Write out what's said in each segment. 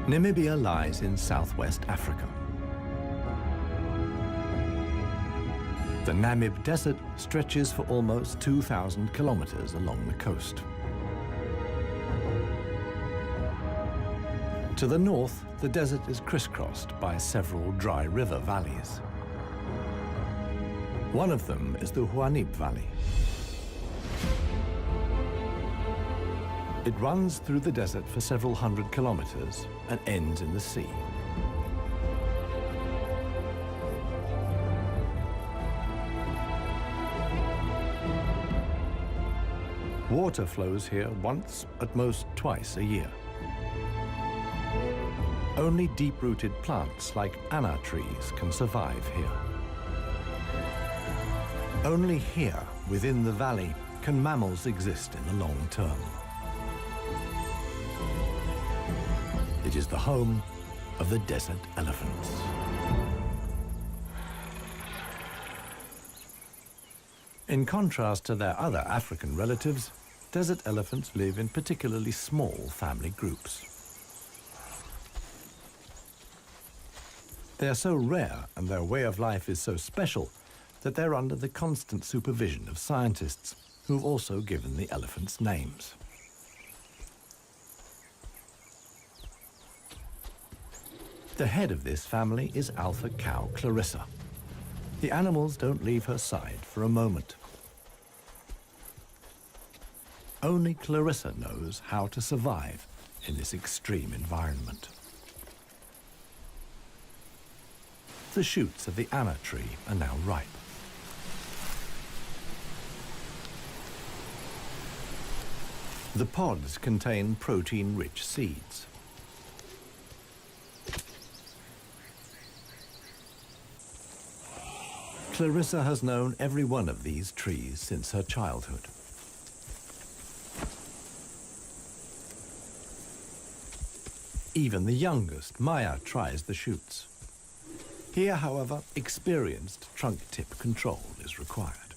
Namibia lies in southwest Africa. The Namib Desert stretches for almost 2,000 kilometers along the coast. To the north, the desert is crisscrossed by several dry river valleys. One of them is the Huanib Valley. It runs through the desert for several hundred kilometers and ends in the sea. Water flows here once, at most twice a year. Only deep-rooted plants like anna trees can survive here. Only here, within the valley, can mammals exist in the long term. It is the home of the desert elephants. In contrast to their other African relatives, desert elephants live in particularly small family groups. They are so rare and their way of life is so special that they're under the constant supervision of scientists who've also given the elephants names. The head of this family is alpha cow Clarissa. The animals don't leave her side for a moment. Only Clarissa knows how to survive in this extreme environment. The shoots of the anna tree are now ripe. The pods contain protein-rich seeds. Clarissa has known every one of these trees since her childhood. Even the youngest, Maya, tries the shoots. Here, however, experienced trunk tip control is required.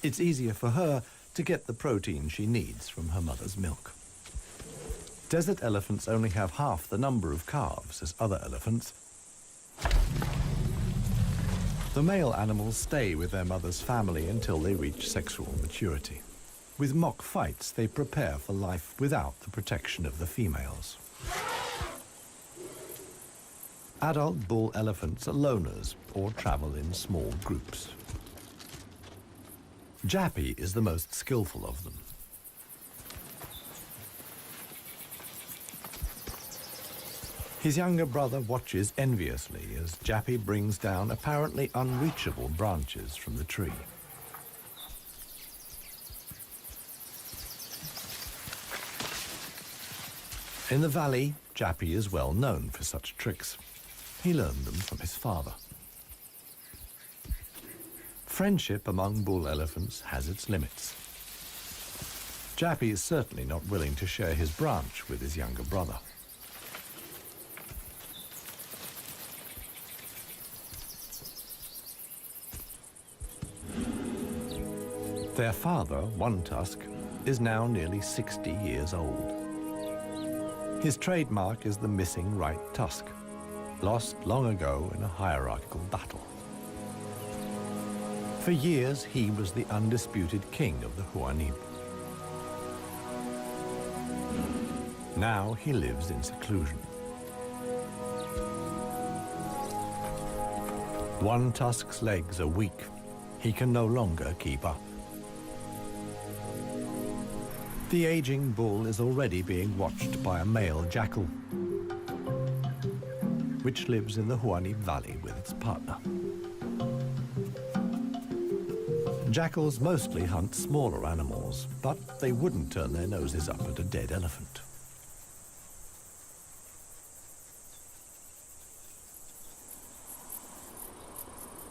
It's easier for her to get the protein she needs from her mother's milk. Desert elephants only have half the number of calves as other elephants. The male animals stay with their mother's family until they reach sexual maturity. With mock fights, they prepare for life without the protection of the females. Adult bull elephants are loners or travel in small groups. Jappy is the most skillful of them. His younger brother watches enviously as Jappy brings down apparently unreachable branches from the tree. In the valley, Jappy is well known for such tricks. He learned them from his father. Friendship among bull elephants has its limits. Jappy is certainly not willing to share his branch with his younger brother. Their father, One Tusk, is now nearly 60 years old. His trademark is the missing right tusk, lost long ago in a hierarchical battle. For years, he was the undisputed king of the Huanib. Now he lives in seclusion. One Tusk's legs are weak. He can no longer keep up. The aging bull is already being watched by a male jackal, which lives in the Huanib Valley with its partner. Jackals mostly hunt smaller animals, but they wouldn't turn their noses up at a dead elephant.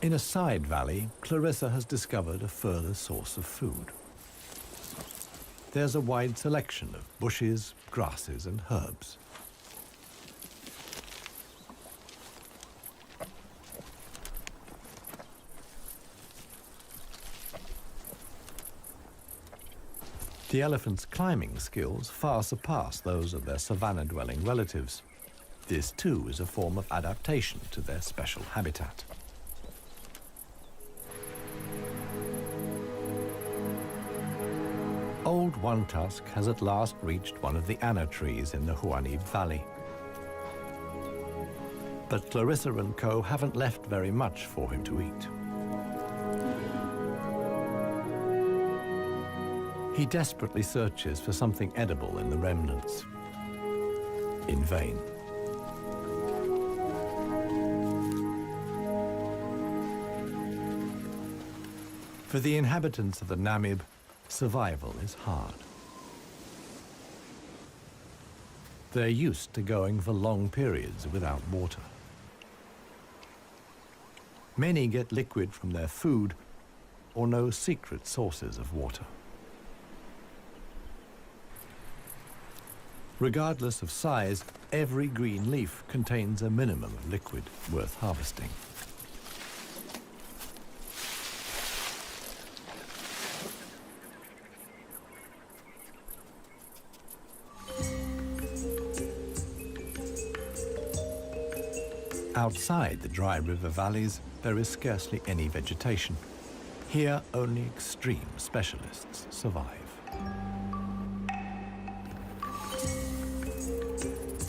In a side valley, Clarissa has discovered a further source of food. There's a wide selection of bushes, grasses, and herbs. The elephants' climbing skills far surpass those of their savanna-dwelling relatives. This too is a form of adaptation to their special habitat. Old One Tusk has at last reached one of the anna trees in the Huanib Valley. But Clarissa and co haven't left very much for him to eat. He desperately searches for something edible in the remnants. In vain. For the inhabitants of the Namib, survival is hard. They're used to going for long periods without water. Many get liquid from their food or know secret sources of water. Regardless of size, every green leaf contains a minimum of liquid worth harvesting. Outside the dry river valleys, there is scarcely any vegetation. Here, only extreme specialists survive.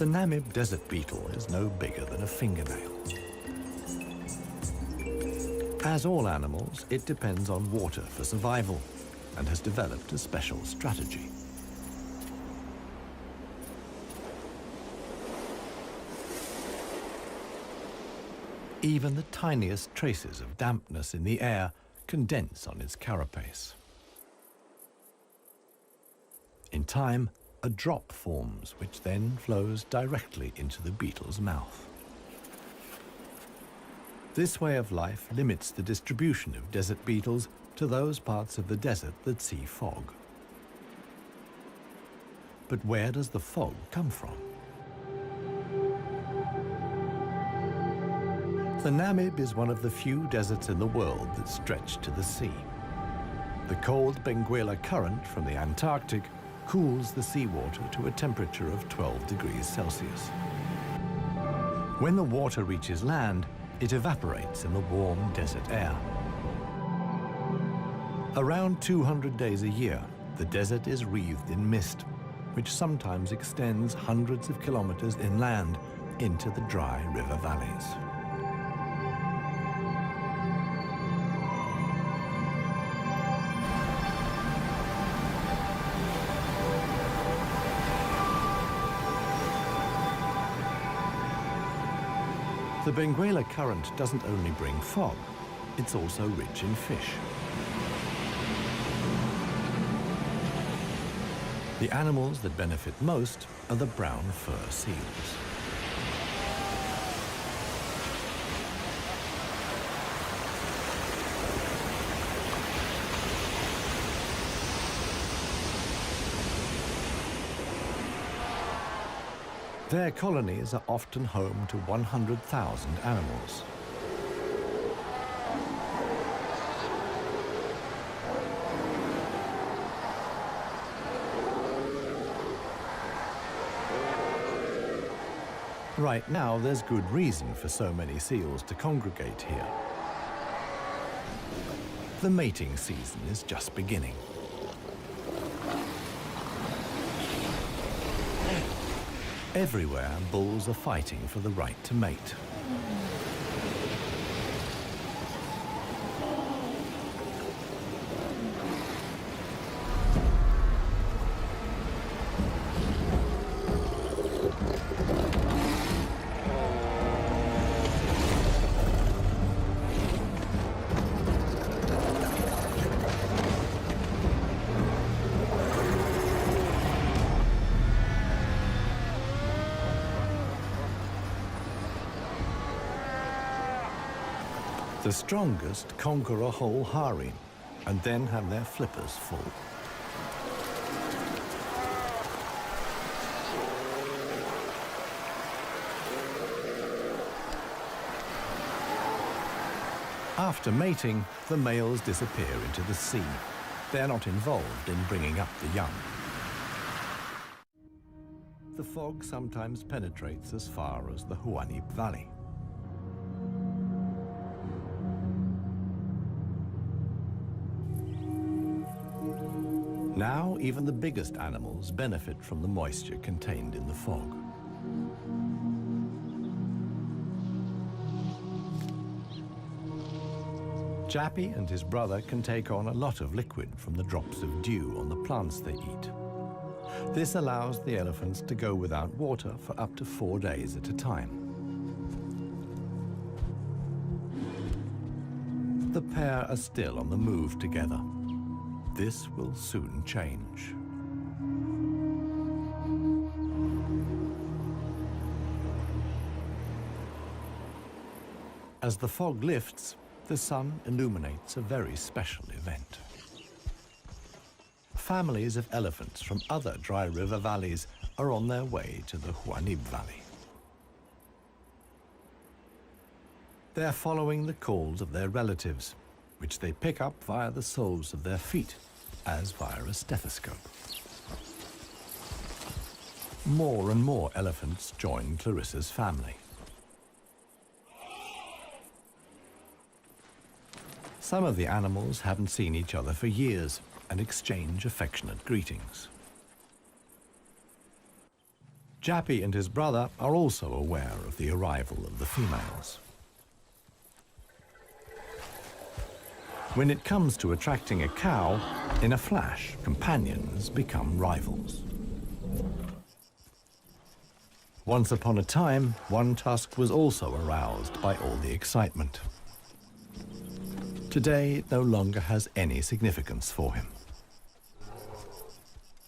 The Namib desert beetle is no bigger than a fingernail. As all animals, it depends on water for survival and has developed a special strategy. Even the tiniest traces of dampness in the air condense on its carapace. In time, a drop forms, which then flows directly into the beetle's mouth. This way of life limits the distribution of desert beetles to those parts of the desert that see fog. But where does the fog come from? The Namib is one of the few deserts in the world that stretch to the sea. The cold Benguela current from the Antarctic cools the seawater to a temperature of 12 degrees Celsius. When the water reaches land, it evaporates in the warm desert air. Around 200 days a year, the desert is wreathed in mist, which sometimes extends hundreds of kilometers inland into the dry river valleys. The Benguela current doesn't only bring fog, it's also rich in fish. The animals that benefit most are the brown fur seals. Their colonies are often home to 100,000 animals. Right now, there's good reason for so many seals to congregate here. The mating season is just beginning. Everywhere, bulls are fighting for the right to mate. The strongest conquer a whole harem and then have their flippers full. After mating, the males disappear into the sea. They're not involved in bringing up the young. The fog sometimes penetrates as far as the Huanib Valley. Now, even the biggest animals benefit from the moisture contained in the fog. Jappy and his brother can take on a lot of liquid from the drops of dew on the plants they eat. This allows the elephants to go without water for up to 4 days at a time. The pair are still on the move together. This will soon change. As the fog lifts, the sun illuminates a very special event. Families of elephants from other dry river valleys are on their way to the Huanib Valley. They're following the calls of their relatives, which they pick up via the soles of their feet, as via a stethoscope. More and more elephants join Clarissa's family. Some of the animals haven't seen each other for years and exchange affectionate greetings. Jappy and his brother are also aware of the arrival of the females. When it comes to attracting a cow, in a flash, companions become rivals. Once upon a time, one tusk was also aroused by all the excitement. Today, it no longer has any significance for him.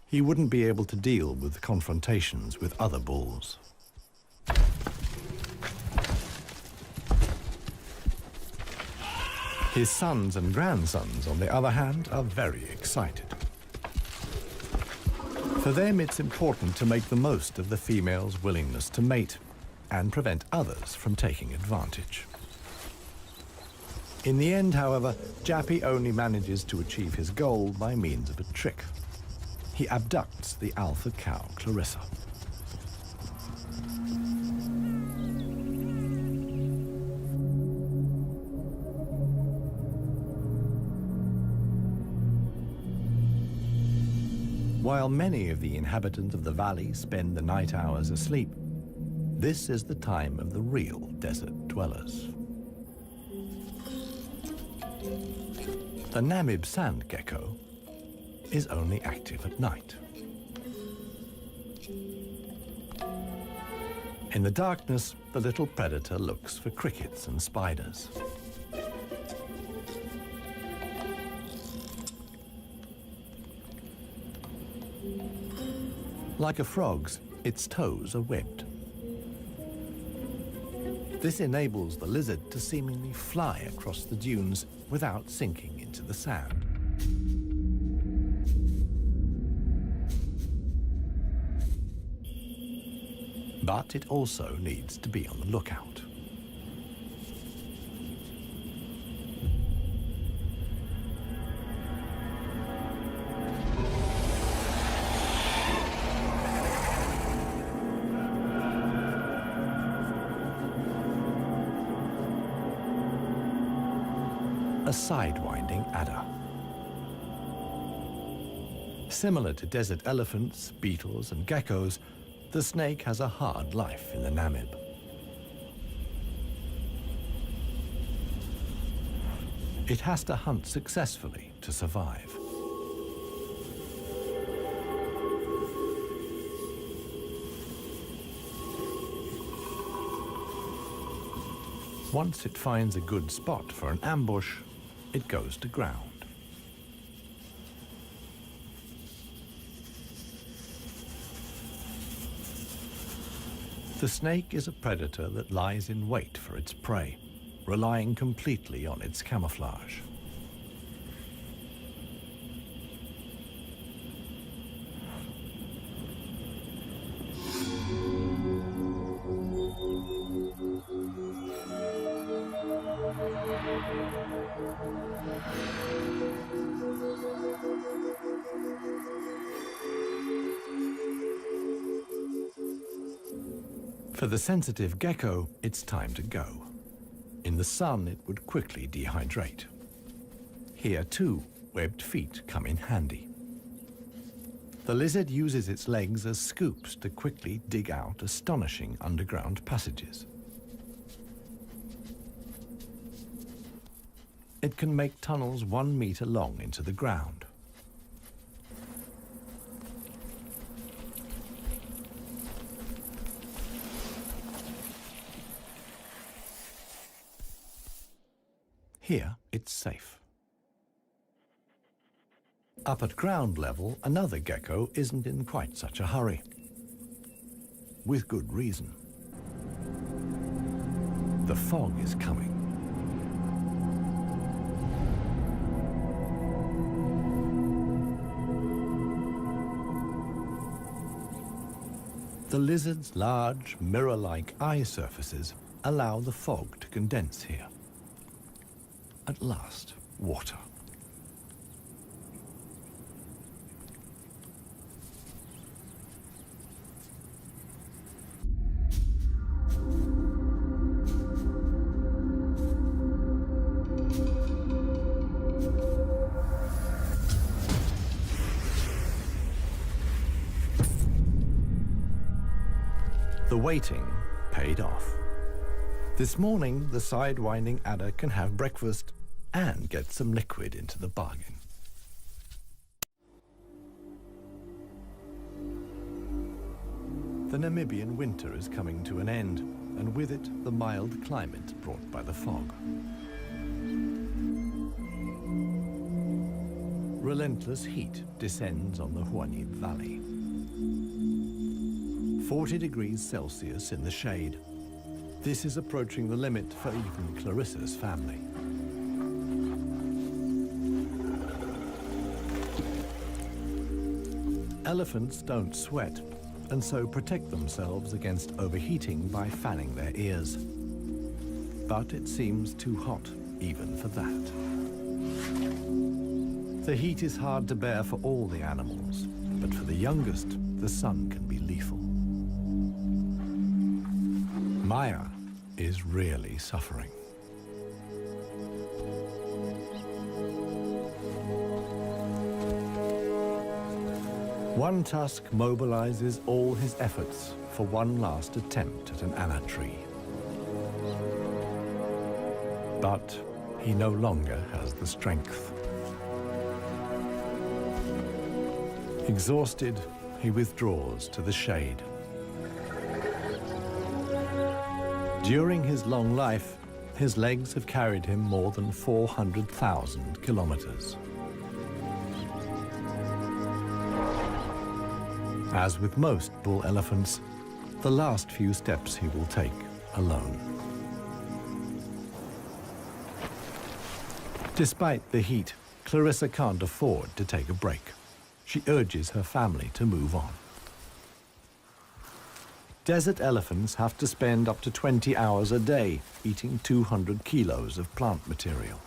He wouldn't be able to deal with confrontations with other bulls. His sons and grandsons, on the other hand, are very excited. For them, it's important to make the most of the female's willingness to mate and prevent others from taking advantage. In the end, however, Jappy only manages to achieve his goal by means of a trick. He abducts the alpha cow, Clarissa. While many of the inhabitants of the valley spend the night hours asleep, this is the time of the real desert dwellers. The Namib sand gecko is only active at night. In the darkness, the little predator looks for crickets and spiders. Like a frog's, its toes are webbed. This enables the lizard to seemingly fly across the dunes without sinking into the sand. But it also needs to be on the lookout. A sidewinding adder. Similar to desert elephants, beetles, and geckos, the snake has a hard life in the Namib. It has to hunt successfully to survive. Once it finds a good spot for an ambush, it goes to ground. The snake is a predator that lies in wait for its prey, relying completely on its camouflage. For the sensitive gecko, it's time to go. In the sun, it would quickly dehydrate. Here, too, webbed feet come in handy. The lizard uses its legs as scoops to quickly dig out astonishing underground passages. It can make tunnels 1 meter long into the ground. Here, it's safe. Up at ground level, another gecko isn't in quite such a hurry. With good reason. The fog is coming. The lizard's large, mirror-like eye surfaces allow the fog to condense here. At last, water. The waiting paid off. This morning, the sidewinding adder can have breakfast and get some liquid into the bargain. The Namibian winter is coming to an end, and with it, the mild climate brought by the fog. Relentless heat descends on the Huanib Valley. 40 degrees Celsius in the shade. This is approaching the limit for even Clarissa's family. Elephants don't sweat, and so protect themselves against overheating by fanning their ears. But it seems too hot, even for that. The heat is hard to bear for all the animals, but for the youngest, the sun can be lethal. Maya is really suffering. One tusk mobilizes all his efforts for one last attempt at an anna tree. But he no longer has the strength. Exhausted, he withdraws to the shade. During his long life, his legs have carried him more than 400,000 kilometers. As with most bull elephants, the last few steps he will take alone. Despite the heat, Clarissa can't afford to take a break. She urges her family to move on. Desert elephants have to spend up to 20 hours a day eating 200 kilos of plant material.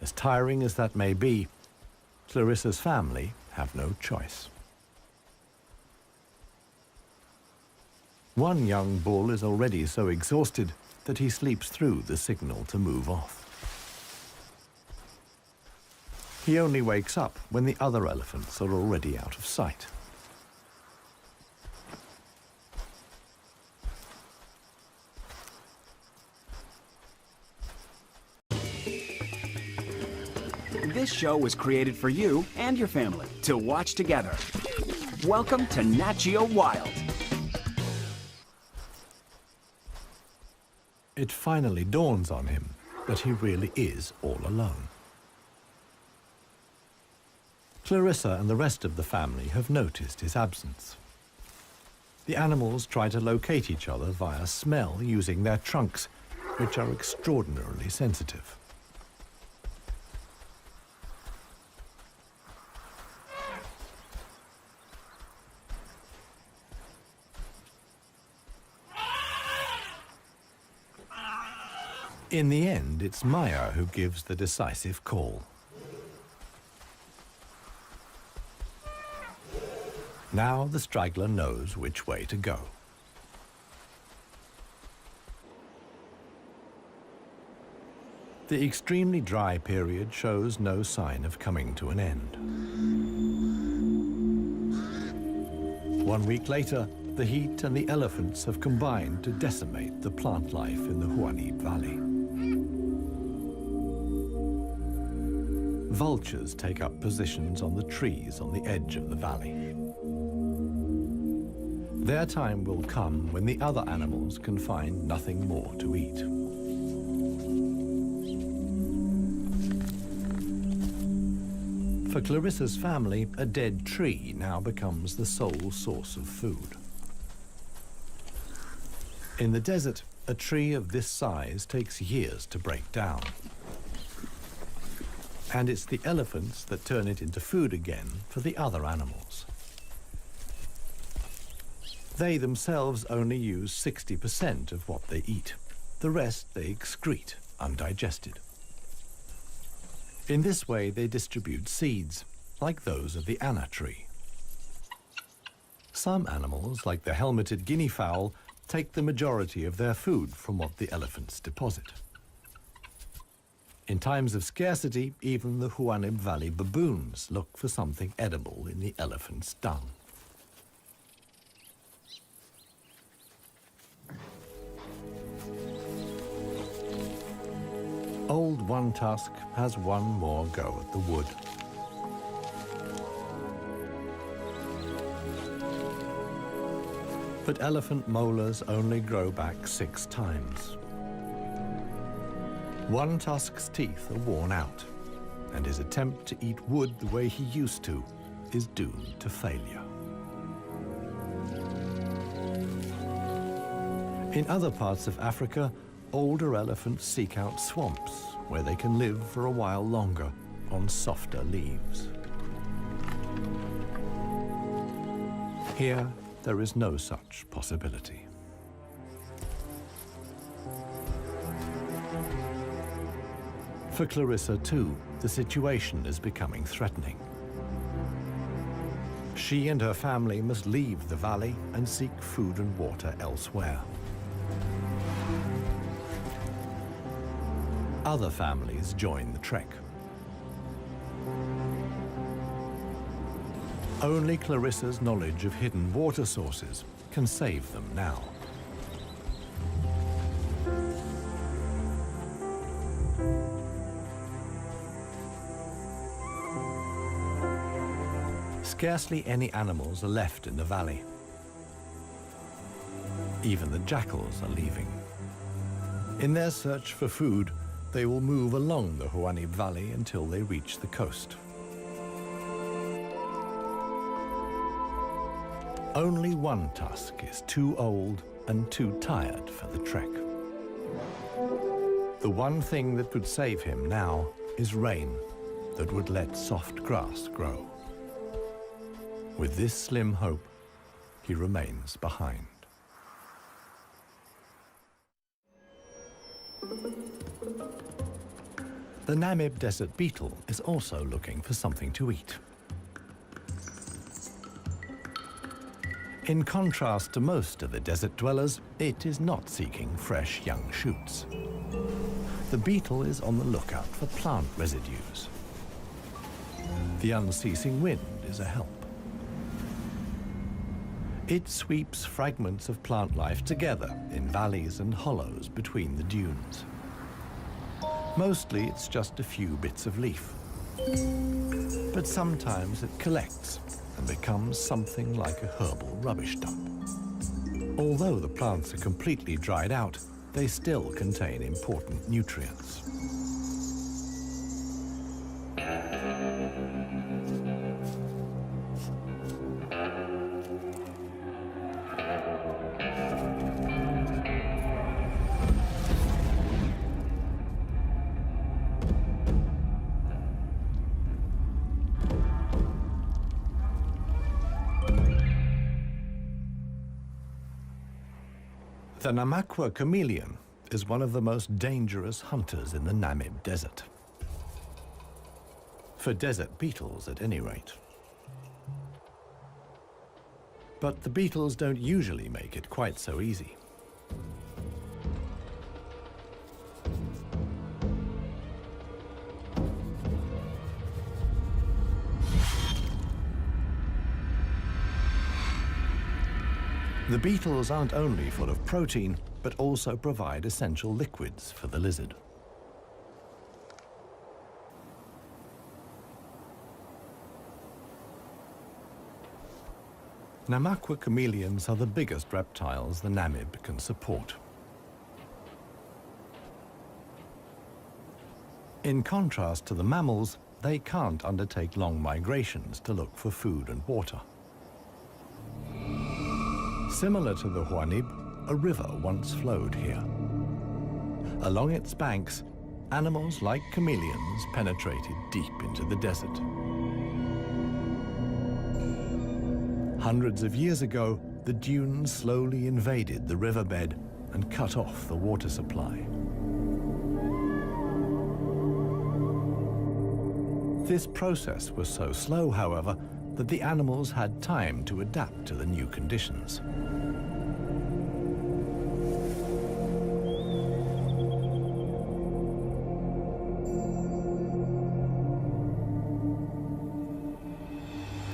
As tiring as that may be, Clarissa's family have no choice. One young bull is already so exhausted that he sleeps through the signal to move off. He only wakes up when the other elephants are already out of sight. This show was created for you and your family to watch together. Welcome to Nat Geo Wild. It finally dawns on him that he really is all alone. Clarissa and the rest of the family have noticed his absence. The animals try to locate each other via smell using their trunks, which are extraordinarily sensitive. In the end, it's Maya who gives the decisive call. Now the straggler knows which way to go. The extremely dry period shows no sign of coming to an end. 1 week later, the heat and the elephants have combined to decimate the plant life in the Huanim Valley. Vultures take up positions on the trees on the edge of the valley. Their time will come when the other animals can find nothing more to eat. For Clarissa's family, a dead tree now becomes the sole source of food. In the desert, a tree of this size takes years to break down. And it's the elephants that turn it into food again for the other animals. They themselves only use 60% of what they eat. The rest they excrete undigested. In this way, they distribute seeds, like those of the anna tree. Some animals, like the helmeted guinea fowl, take the majority of their food from what the elephants deposit. In times of scarcity, even the Huanim Valley baboons look for something edible in the elephant's dung. Old One Tusk has one more go at the wood. But elephant molars only grow back 6 times. One Tusk's teeth are worn out, and his attempt to eat wood the way he used to is doomed to failure. In other parts of Africa, older elephants seek out swamps where they can live for a while longer on softer leaves. Here, there is no such possibility. For Clarissa, too, the situation is becoming threatening. She and her family must leave the valley and seek food and water elsewhere. Other families join the trek. Only Clarissa's knowledge of hidden water sources can save them now. Scarcely any animals are left in the valley. Even the jackals are leaving. In their search for food, they will move along the Huanim Valley until they reach the coast. Only One Tusk is too old and too tired for the trek. The one thing that could save him now is rain that would let soft grass grow. With this slim hope, he remains behind. The Namib desert beetle is also looking for something to eat. In contrast to most of the desert dwellers, it is not seeking fresh young shoots. The beetle is on the lookout for plant residues. The unceasing wind is a help. It sweeps fragments of plant life together in valleys and hollows between the dunes. Mostly it's just a few bits of leaf. But sometimes it collects and becomes something like a herbal rubbish dump. Although the plants are completely dried out, they still contain important nutrients. The Namakwa chameleon is one of the most dangerous hunters in the Namib desert. For desert beetles, at any rate. But the beetles don't usually make it quite so easy. The beetles aren't only full of protein, but also provide essential liquids for the lizard. Namaqua chameleons are the biggest reptiles the Namib can support. In contrast to the mammals, they can't undertake long migrations to look for food and water. Similar to the Huanib, a river once flowed here. Along its banks, animals like chameleons penetrated deep into the desert. Hundreds of years ago, the dunes slowly invaded the riverbed and cut off the water supply. This process was so slow, however, that the animals had time to adapt to the new conditions.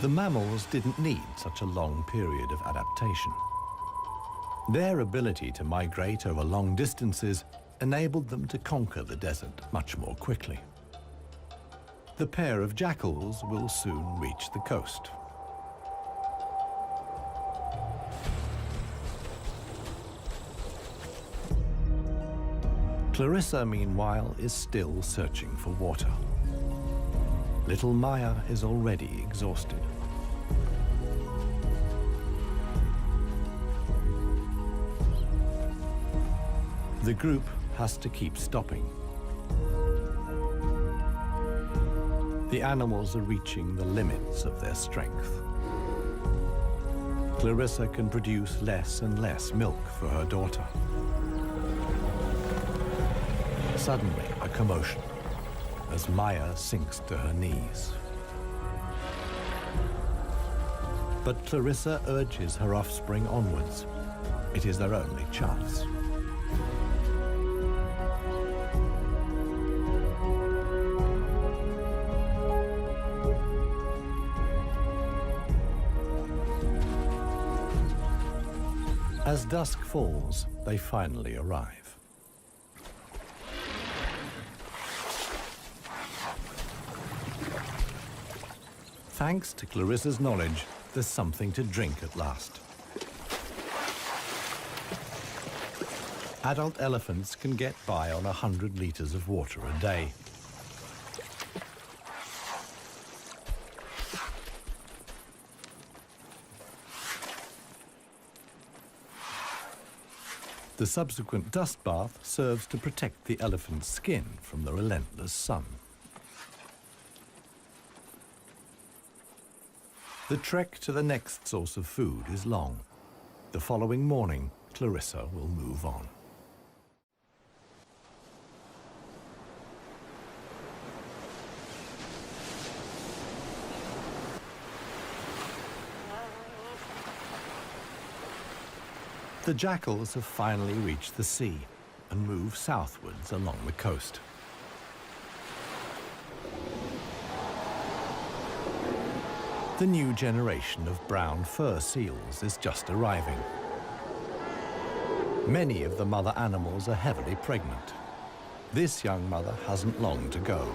The mammals didn't need such a long period of adaptation. Their ability to migrate over long distances enabled them to conquer the desert much more quickly. The pair of jackals will soon reach the coast. Clarissa, meanwhile, is still searching for water. Little Maya is already exhausted. The group has to keep stopping. The animals are reaching the limits of their strength. Clarissa can produce less and less milk for her daughter. Suddenly, a commotion as Maya sinks to her knees. But Clarissa urges her offspring onwards. It is their only chance. As dusk falls, they finally arrive. Thanks to Clarissa's knowledge, there's something to drink at last. Adult elephants can get by on 100 liters of water a day. The subsequent dust bath serves to protect the elephant's skin from the relentless sun. The trek to the next source of food is long. The following morning, Clarissa will move on. The jackals have finally reached the sea and move southwards along the coast. The new generation of brown fur seals is just arriving. Many of the mother animals are heavily pregnant. This young mother hasn't long to go.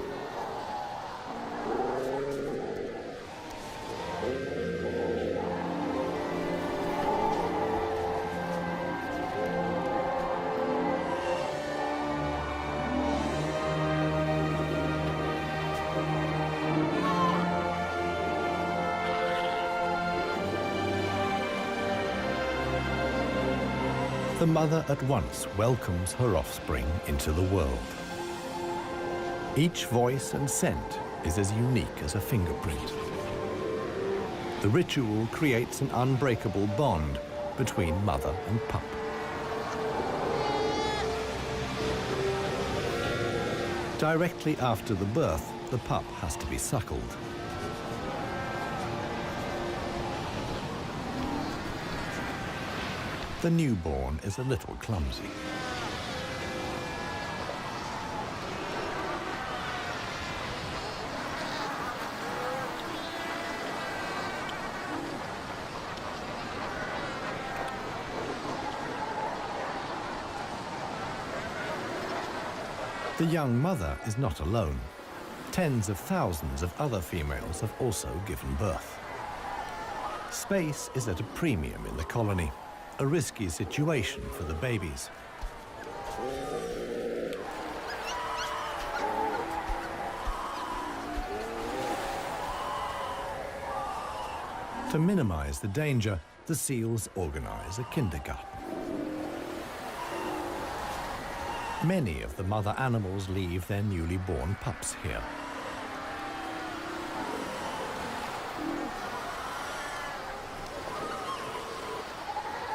The mother at once welcomes her offspring into the world. Each voice and scent is as unique as a fingerprint. The ritual creates an unbreakable bond between mother and pup. Directly after the birth, the pup has to be suckled. The newborn is a little clumsy. The young mother is not alone. Tens of thousands of other females have also given birth. Space is at a premium in the colony, a risky situation for the babies. To minimize the danger, the seals organize a kindergarten. Many of the mother animals leave their newly born pups here.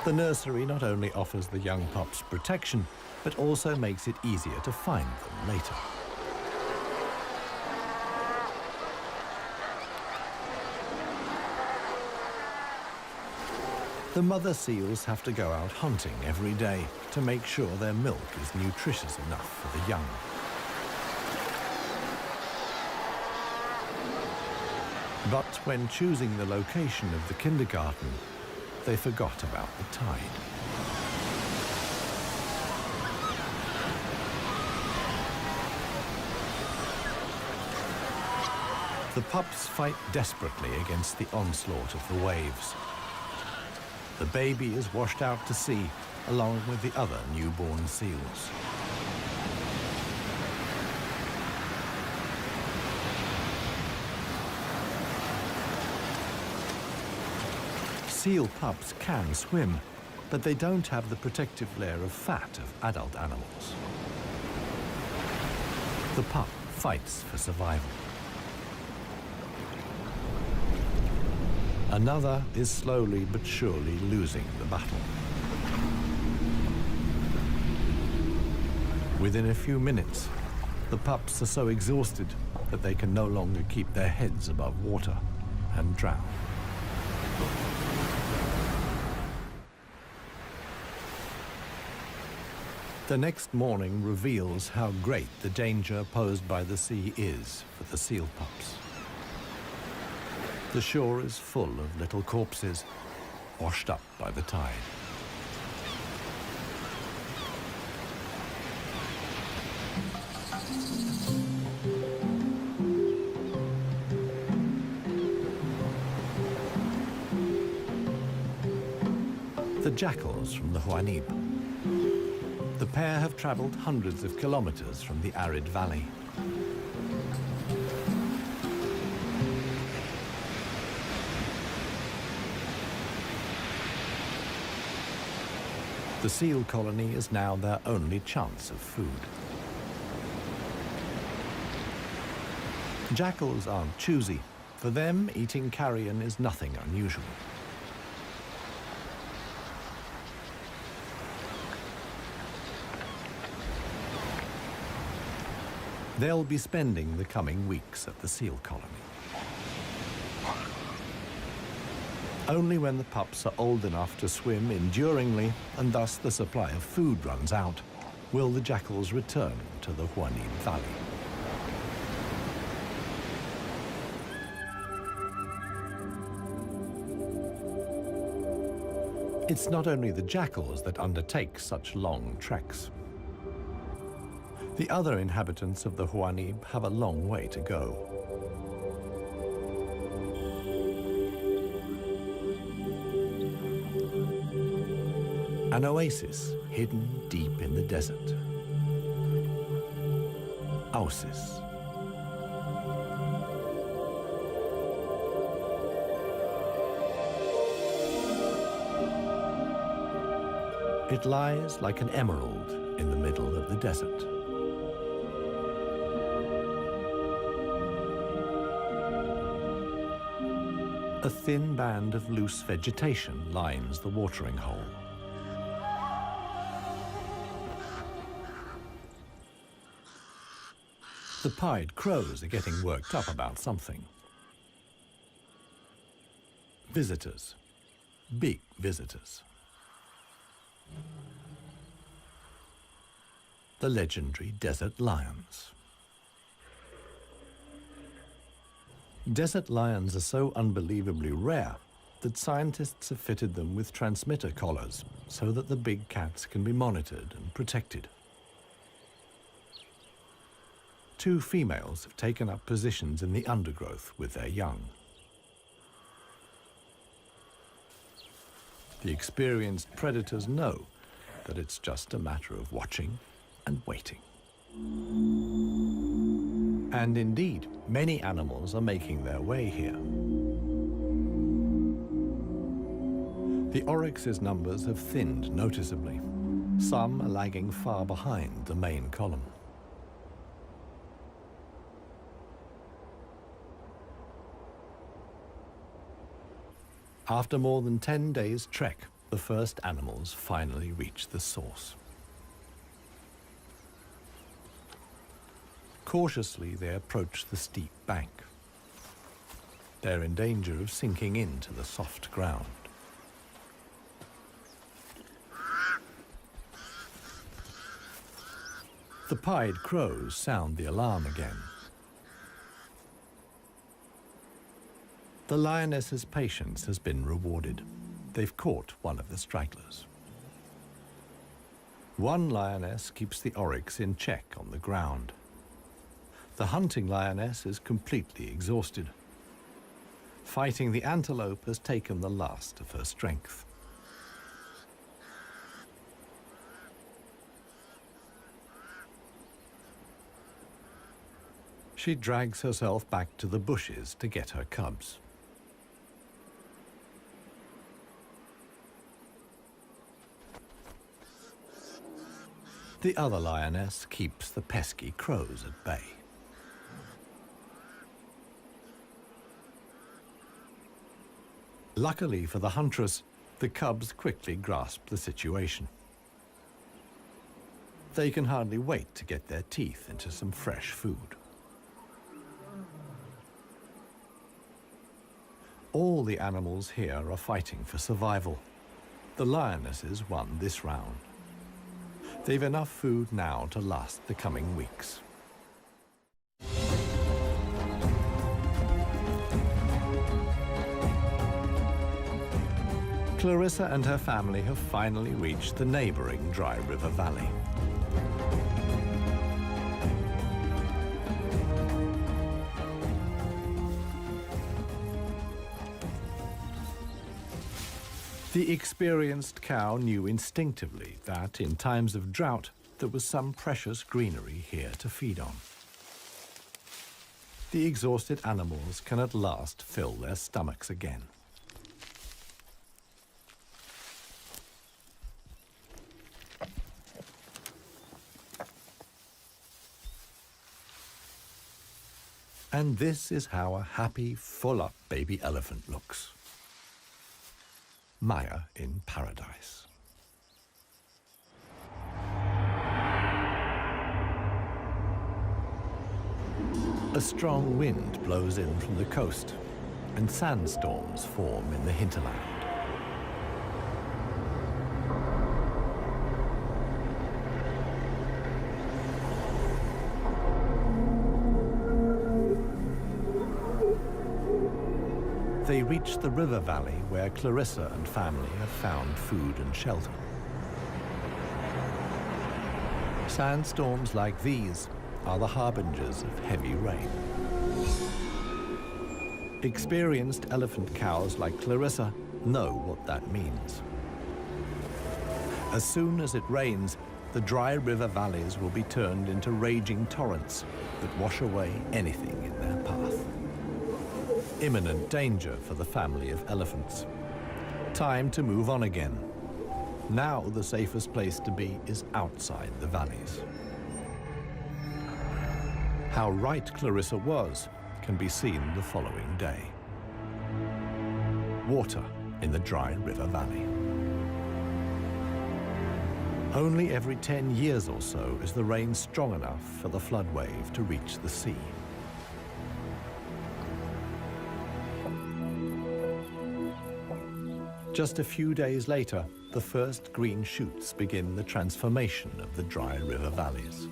The nursery not only offers the young pups protection, but also makes it easier to find them later. The mother seals have to go out hunting every day to make sure their milk is nutritious enough for the young. But when choosing the location of the kindergarten, they forgot about the tide. The pups fight desperately against the onslaught of the waves. The baby is washed out to sea, along with the other newborn seals. Seal pups can swim, but they don't have the protective layer of fat of adult animals. The pup fights for survival. Another is slowly but surely losing the battle. Within a few minutes, the pups are so exhausted that they can no longer keep their heads above water and drown. The next morning reveals how great the danger posed by the sea is for the seal pups. The shore is full of little corpses, washed up by the tide. The jackals from the Huanib. The pair have traveled hundreds of kilometers from the arid valley. The seal colony is now their only chance of food. Jackals aren't choosy. For them, eating carrion is nothing unusual. They'll be spending the coming weeks at the seal colony. Only when the pups are old enough to swim enduringly, and thus the supply of food runs out, will the jackals return to the Huanib Valley. It's not only the jackals that undertake such long treks. The other inhabitants of the Huanib have a long way to go. An oasis hidden deep in the desert. Oasis. It lies like an emerald in the middle of the desert. A thin band of loose vegetation lines the watering hole. The pied crows are getting worked up about something. Visitors. Big visitors. the legendary desert lions. Desert lions are so unbelievably rare that scientists have fitted them with transmitter collars so that the big cats can be monitored and protected. Two females have taken up positions in the undergrowth with their young. The experienced predators know that it's just a matter of watching and waiting. And indeed, many animals are making their way here. The oryx's numbers have thinned noticeably. Some are lagging far behind the main column. After more than 10 days' trek, the first animals finally reach the source. Cautiously, they approach the steep bank. They're in danger of sinking into the soft ground. The pied crows sound the alarm again. The lioness's patience has been rewarded. They've caught one of the stragglers. One lioness keeps the oryx in check on the ground. The hunting lioness is completely exhausted. Fighting the antelope has taken the last of her strength. She drags herself back to the bushes to get her cubs. The other lioness keeps the pesky crows at bay. Luckily for the huntress, the cubs quickly grasp the situation. They can hardly wait to get their teeth into some fresh food. All the animals here are fighting for survival. The lionesses won this round. They've enough food now to last the coming weeks. Clarissa and her family have finally reached the neighboring Dry River Valley. The experienced cow knew instinctively that in times of drought, there was some precious greenery here to feed on. The exhausted animals can at last fill their stomachs again. And this is how a happy, full-up baby elephant looks. Maya in paradise. A strong wind blows in from the coast, and sandstorms form in the hinterland. They reach the river valley where Clarissa and family have found food and shelter. Sandstorms like these are the harbingers of heavy rain. Experienced elephant cows like Clarissa know what that means. As soon as it rains, the dry river valleys will be turned into raging torrents that wash away anything in their path. Imminent danger for the family of elephants. Time to move on again. Now the safest place to be is outside the valleys. How right Clarissa was can be seen the following day. Water in the Dry River Valley. Only every 10 years or so is the rain strong enough for the flood wave to reach the sea. Just a few days later, the first green shoots begin the transformation of the dry river valleys.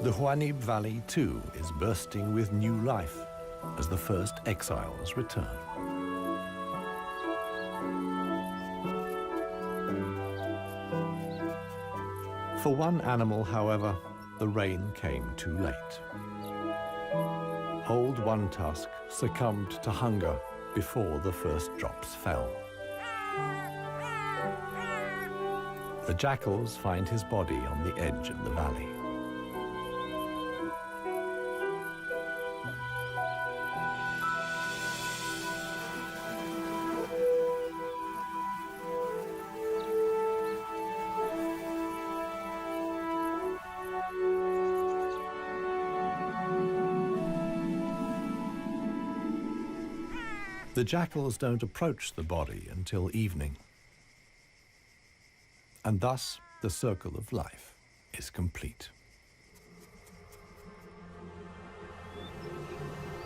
The Huanib Valley, too, is bursting with new life as the first exiles return. For one animal, however, the rain came too late. Old One Tusk succumbed to hunger before the first drops fell. The jackals find his body on the edge of the valley. The jackals don't approach the body until evening. And thus, the circle of life is complete.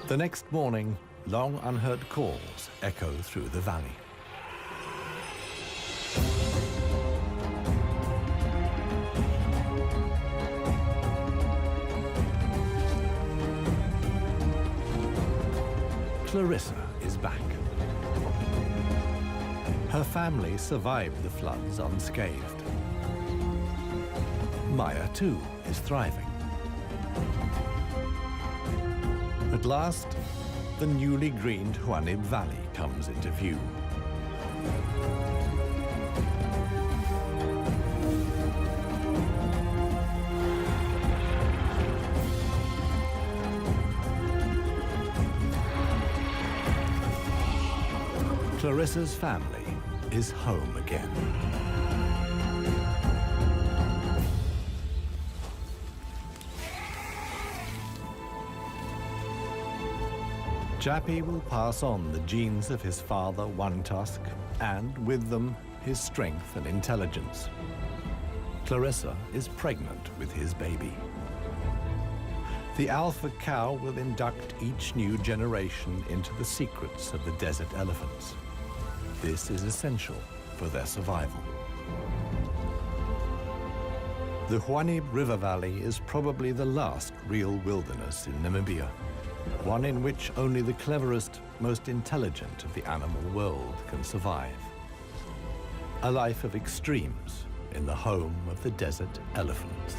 The next morning, long unheard calls echo through the valley. Clarissa is back. Her family survived the floods unscathed. Maya, too, is thriving. At last, the newly greened Huanib Valley comes into view. Clarissa's family is home again. Jappy will pass on the genes of his father, One Tusk, and with them, his strength and intelligence. Clarissa is pregnant with his baby. The alpha cow will induct each new generation into the secrets of the desert elephants. This is essential for their survival. The Huanib River Valley is probably the last real wilderness in Namibia, one in which only the cleverest, most intelligent of the animal world can survive. A life of extremes in the home of the desert elephants.